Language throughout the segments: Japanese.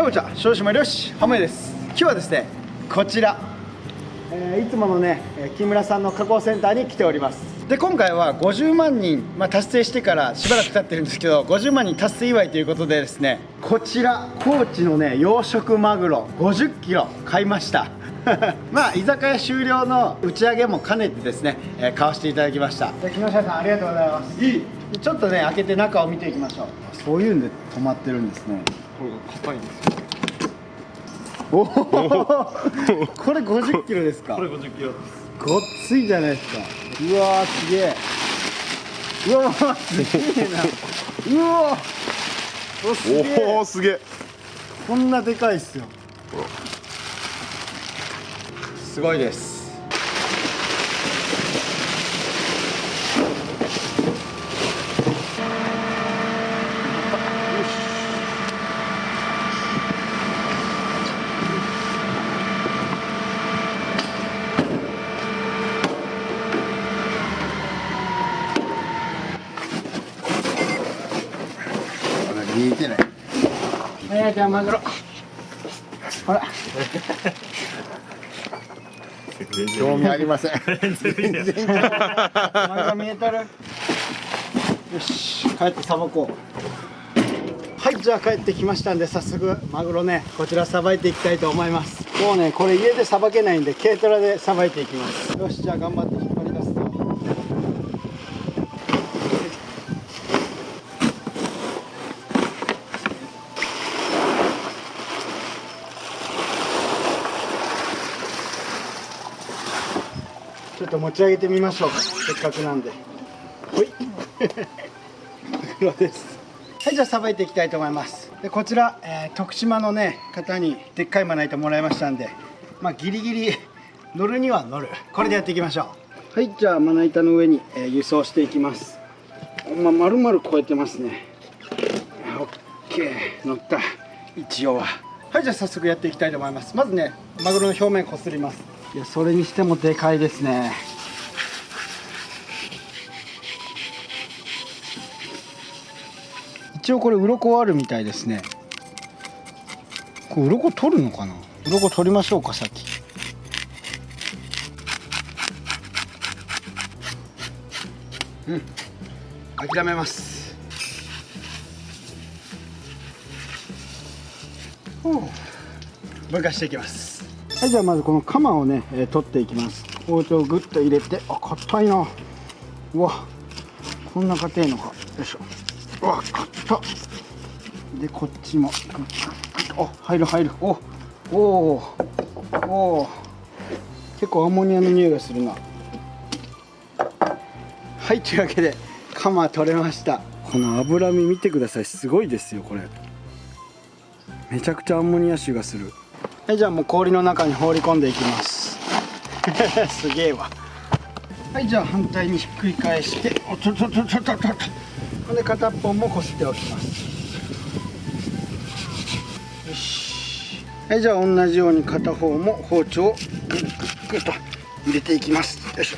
こんにちは、小島漁師浜江です。今日はですね、こちら、いつものね木村さんの加工センターに来ております。で今回は50万人、達成してからしばらく経ってるんですけど、50万人達成祝いということでですね、こちら高知のね養殖マグロ50キロ買いました居酒屋終了の打ち上げも兼ねてですね、買わせていただきました。木下さんありがとうございます。ちょっとね開けて中を見ていきましょう。そういうんで止まってるんですね。これが硬いんですよ。おおこれ50キロですか。これ50キロです。ごっついじゃないですか。うわーすげえ。うわーすげえな。うわーおおすげえ。こんなでかいっすよ。すごいです。見えてない。じゃあマグロ。ほら。興味ありません。全然。マグロ見えとる。よし、帰ってさばこう。はい、じゃあ帰ってきましたんで、早速マグロね、こちらさばいていきたいと思います。もうね、これ家でさばけないんで、軽トラでさばいていきます。よし、じゃあ頑張って引っ張り出すぞ。ちょっと持ち上げてみましょうか。せっかくなんで。ほい。マグロです。はい、じゃあさばいていきたいと思います。でこちら、徳島のね方にでっかいまな板もらいましたんで、ギリギリ乗るには乗る。これでやっていきましょう。はい、じゃあまな板の上に、輸送していきます。丸々超えてますね。オッケー、乗った。一応は。はい、じゃあ早速やっていきたいと思います。まずねマグロの表面こすります。いや、それにしてもでかいですね。一応これ鱗あるみたいですね。これ鱗取るのかな。鱗取りましょうか。先諦めます。分解していきます。はい、じゃあまずこのカマをね、取っていきます。包丁をグッと入れて、硬いな。うわ、こんな硬いのか。よいしょ。うわ、硬っ。でこっちもグッグッグッ。入る入る。おお、結構アンモニアの匂いがするな。はい、というわけでカマ取れました。この脂身見てください。すごいですよこれ。めちゃくちゃアンモニア臭がする。はい、じゃあもう氷の中に放り込んでいきますすげえわ。はい、じゃあ反対にひっくり返して、ほんで片っぽもこすっておきます。よし。はい、じゃあ同じように片方も包丁をグッグッグッと入れていきます。よいしょ。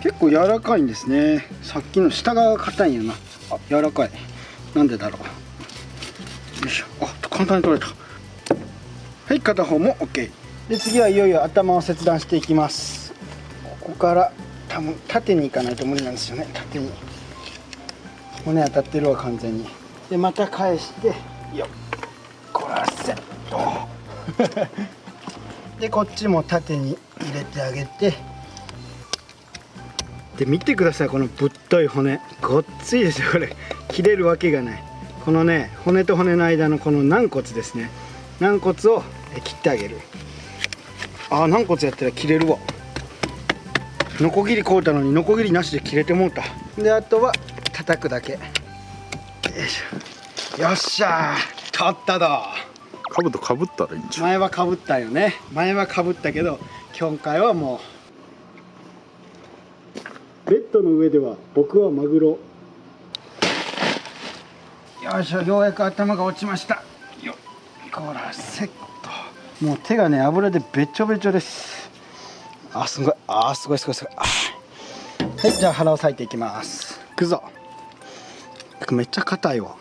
結構柔らかいんですね。さっきの下側が硬いんやな。柔らかい。なんでだろう。よいしょ。簡単に取れた。はい、片方も OK で、次はいよいよ頭を切断していきます。ここから多分縦にいかないと無理なんですよね。縦に骨当たってるわ完全に。でまた返してよっこらせでこっちも縦に入れてあげて、で見てください、このぶっとい骨ごっついですよ。これ切れるわけがない。このね骨と骨の間のこの軟骨ですね。軟骨を切ってあげる。軟骨やったら切れるわ。ノコギリ買うたのにノコギリなしで切れてもうた。であとは叩くだけ。よいしょ。よっしゃー、取ったど。兜かぶったらいいんじゃん。前はかぶったよね。前はかぶったけど今回はもうベッドの上では僕はマグロ。よいしょ、ようやく頭が落ちました。よっこらせっと。もう手がね油でべちょべちょです。すごい。すごい。はい、じゃあ腹を裂いていきます。いくぞ。めっちゃ硬いわ。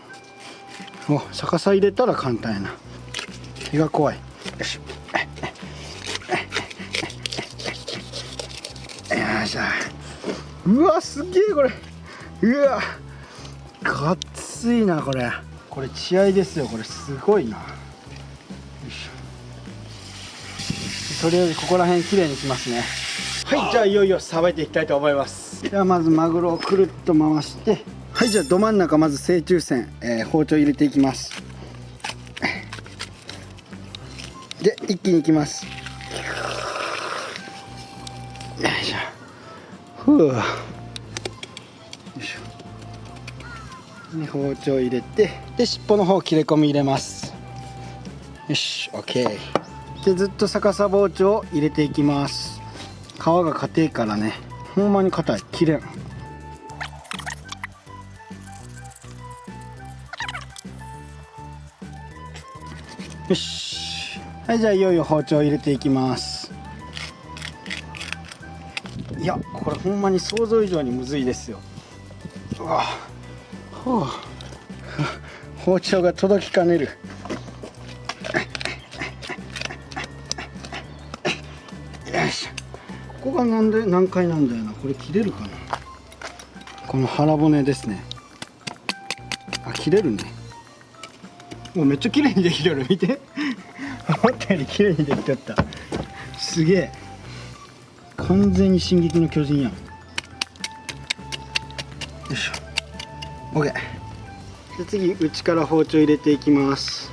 お、逆さ入れたら簡単やな。火が怖い。よし。よいしょ。うわ、すげえこれ。うわ、がっついなこれ。これ血合いですよ。これすごいな。よいしょ。とりあえずここら辺きれいにしますね。はい、じゃあいよいよさばいていきたいと思います。ではまずマグロをくるっと回して、はい、じゃあど真ん中まず正中線、包丁入れていきます。で一気にいきます。よいしょ。ふう。よいしょ。で包丁入れて、で尻尾の方切れ込み入れます。よし、 OK。 でずっと逆さ包丁を入れていきます。皮が硬いからね、ほんまに硬い、切れん。よし、はい、じゃあいよいよ包丁入れていきます。いや、これほんまに想像以上にむずいですよ。うわ、包丁が届きかねる。よいしょ。ここが何回なんだよな。これ切れるかな。この腹骨ですね。あ、切れるね。もうめっちゃ綺麗にできてる。見て。思ったより綺麗にできちゃった。すげえ。完全に進撃の巨人やん。よいしょ。 OK。 で次内から包丁入れていきます。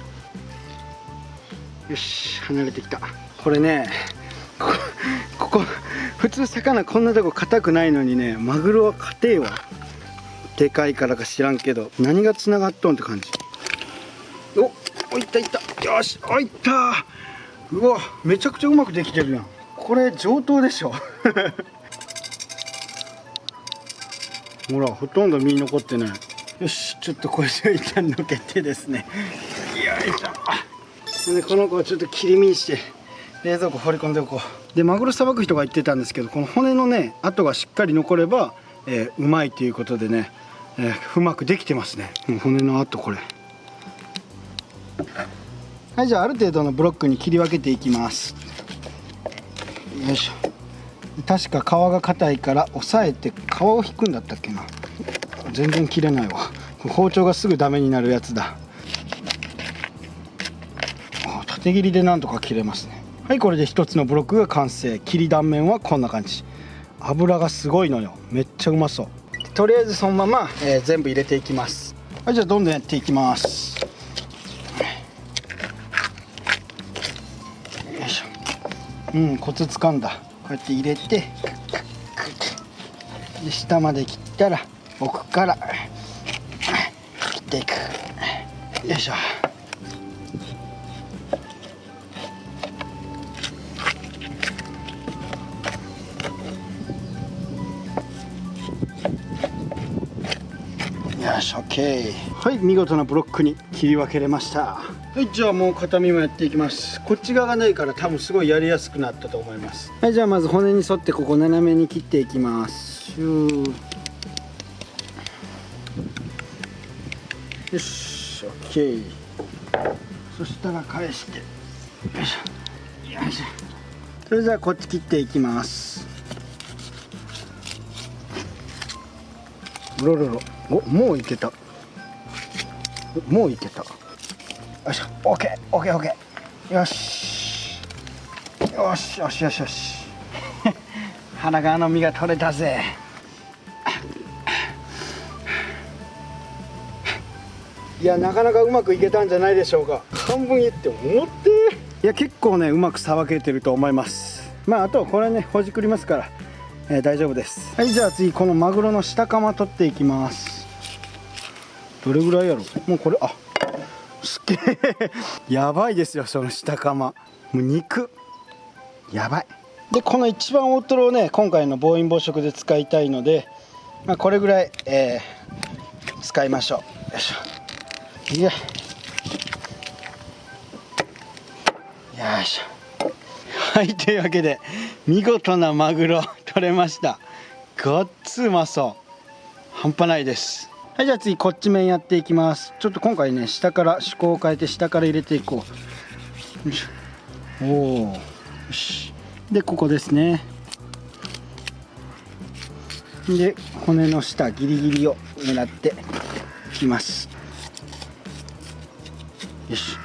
よし、離れてきた。これね、ここ普通魚こんなとこ硬くないのにね、マグロは硬えわ。でかいからか知らんけど、何がつながっとんって感じ。お、いったいった。よし、お、いった。うわ、めちゃくちゃうまくできてるやん。これ上等でしょ。ほら、ほとんど身残ってない。よし、ちょっとこれで一旦のけてですね。よいしょ。でこの子をちょっと切り身にして冷蔵庫放り込んでおこう。でマグロさばく人が言ってたんですけど、この骨のね跡がしっかり残れば、うまいということでね、うまくできてますね。骨の跡これ。はい、じゃあある程度のブロックに切り分けていきます。よいしょ。確か皮が硬いから押さえて皮を引くんだったっけな。全然切れないわ。包丁がすぐダメになるやつだ。縦切りでなんとか切れますね。はい、これで一つのブロックが完成。切り断面はこんな感じ。油がすごいのよ。めっちゃうまそう。とりあえずそのまま、全部入れていきます。はい、じゃあどんどんやっていきます。よいしょ。コツつかんだ。こうやって入れて、で下まで切ったら奥から切っていく。よいしょ。よし、 OK。 はい、見事なブロックに切り分けれました。はい、じゃあもう片身もやっていきます。こっち側がないから多分すごいやりやすくなったと思います。はい、じゃあまず骨に沿ってここ斜めに切っていきます。よし、 OK。 そしたら返して、よいしょよいしょ。それじゃあこっち切っていきます。ロロロ。お、もういけた。もういけた。よいしょ。オッケー、オッケー、オッケー。よし。よし、よし、よし、よし。腹側の身が取れたぜ。いや、なかなかうまくいけたんじゃないでしょうか。半分言って思って。いや、結構ね、うまくさばけてると思います。まあ、あとこれね、ほじくりますから、大丈夫です。はい、じゃあ次このマグロの下カマ取っていきます。どれぐらいやろ。もうこれ、あ、すっげえ。やばいですよ、その下カマ。もう肉やばい。でこの一番大トロをね、今回の暴飲暴食で使いたいので、まあ、これぐらい、使いましょう。よいしょ。いや、よいしょ。はい、というわけで見事なマグロ取れました。ごっつうまそう。半端ないです。はい、はい、じゃあ次こっち面やっていきます。ちょっと今回ね、下から趣向を変えて下から入れていこう。よいしょ。おお、よし。でここですね。で骨の下ギリギリを狙っていきます。よし。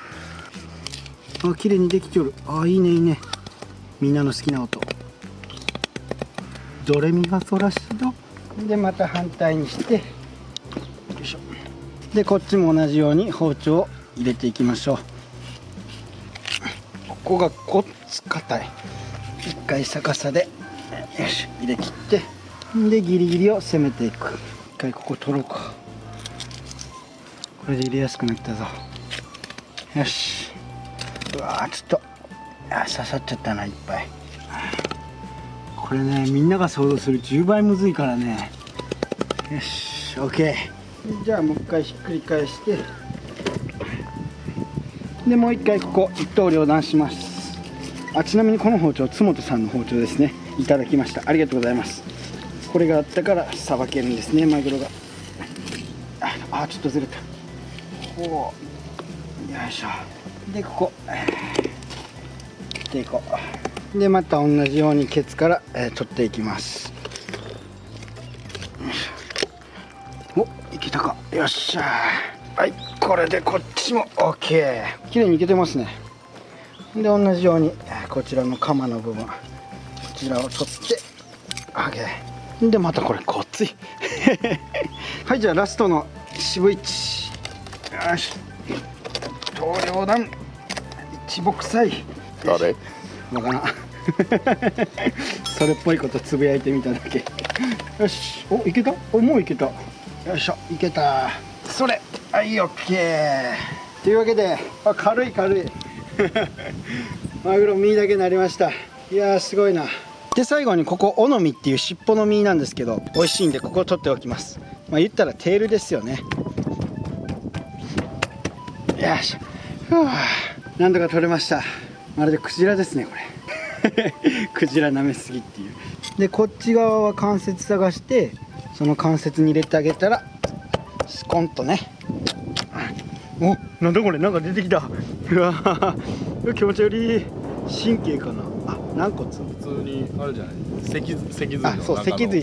あ、綺麗にできておる。あ、いいねいいね。みんなの好きな音。ドレミファソラシド。でまた反対にして、よいしょ。でこっちも同じように包丁を入れていきましょう。ここがごっつ硬い。一回逆さでよし入れ切って、でギリギリを攻めていく。一回ここ取ろうか。これで入れやすくなったぞ。よし。うわー、ちょっと刺さっちゃったな、いっぱい。これね、みんなが想像する10倍むずいからね。よし、 OK。 じゃあもう一回ひっくり返して、でもう一回ここ一刀両断します。あ、ちなみにこの包丁津本さんの包丁ですね。いただきました。ありがとうございます。これがあったからさばけるんですね、マグロが。あ、ちょっとずれた。ほう、よいしょ。でここ切っていこう。でまた同じようにケツから、取っていきます。お、いけたか。よっしゃー。はい、これでこっちも OK。 綺麗にいけてますね。で同じようにこちらのカマの部分、こちらを取って OK。 でまたこれこっついはい、じゃあラストの渋い位置。よし、刀両断一木臭い。誰わからんそれっぽいことつぶやいてみただけよし。お、いけた。お、もういけた。よいしょ、いけた。それ、はい、オッケー。というわけで、軽いマグロ身だけになりました。いやー、すごいな。で最後にここ尾の身っていう尻尾の身なんですけど、美味しいんでここを取っておきます。言ったらテールですよね。よし、なんとか取れました。まるでクジラですね、これクジラ舐めすぎっていう。でこっち側は関節探して、その関節に入れてあげたらスコンとね。お、なんだこれ、なんか出てきた。うわ気持ち悪い。神経かな。あ、軟骨。普通にあるじゃない、脊髄のあ、そう、脊髄。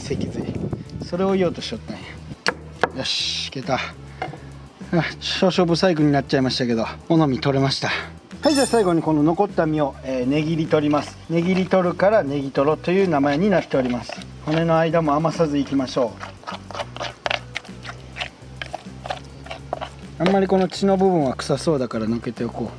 それを言おうとしとったんや。よし、いけた。少々不細工になっちゃいましたけど、尾の身取れました。はい、じゃあ最後にこの残った身を、ねぎり取ります。ねぎり取るからネギトロという名前になっております。骨の間も余さずいきましょう。あんまりこの血の部分は臭そうだから抜けておこう。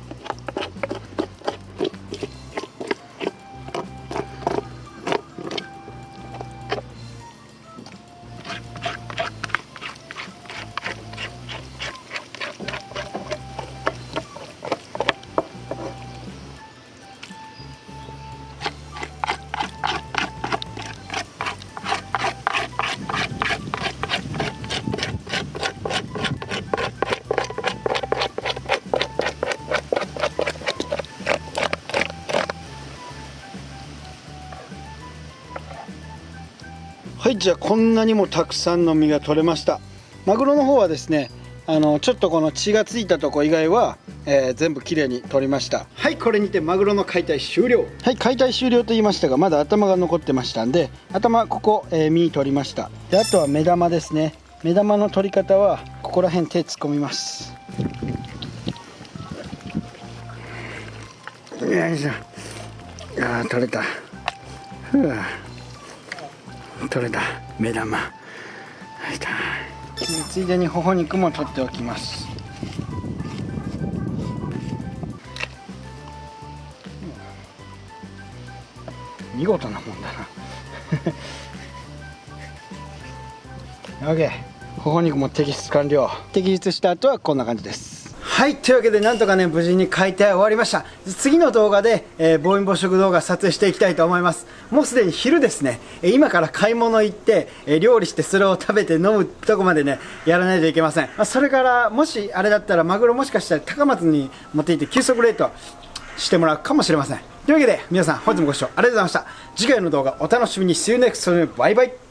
はい、じゃあこんなにもたくさんの身が取れました。マグロの方はですね、ちょっとこの血がついたとこ以外は、全部きれいに取りました。はい、これにてマグロの解体終了。はい、解体終了と言いましたが、まだ頭が残ってましたんで、頭ここ、身取りました。であとは目玉ですね。目玉の取り方はここら辺手突っ込みます。よいしょ。あー、取れた。ふう、取れた。目玉入った。ついでに頬肉も取っておきます。見事なもんだなOK、 頬肉も摘出完了。摘出した後はこんな感じです。はい、というわけでなんとかね無事に解体終わりました。次の動画で、暴飲暴食動画撮影していきたいと思います。もうすでに昼ですね。今から買い物行って、料理してそれを食べて飲むとこまでねやらないといけません。それからもしあれだったらマグロもしかしたら高松に持って行って急速冷凍してもらうかもしれません。というわけで皆さん本日もご視聴ありがとうございました。次回の動画お楽しみに。See you next time. バイバイ。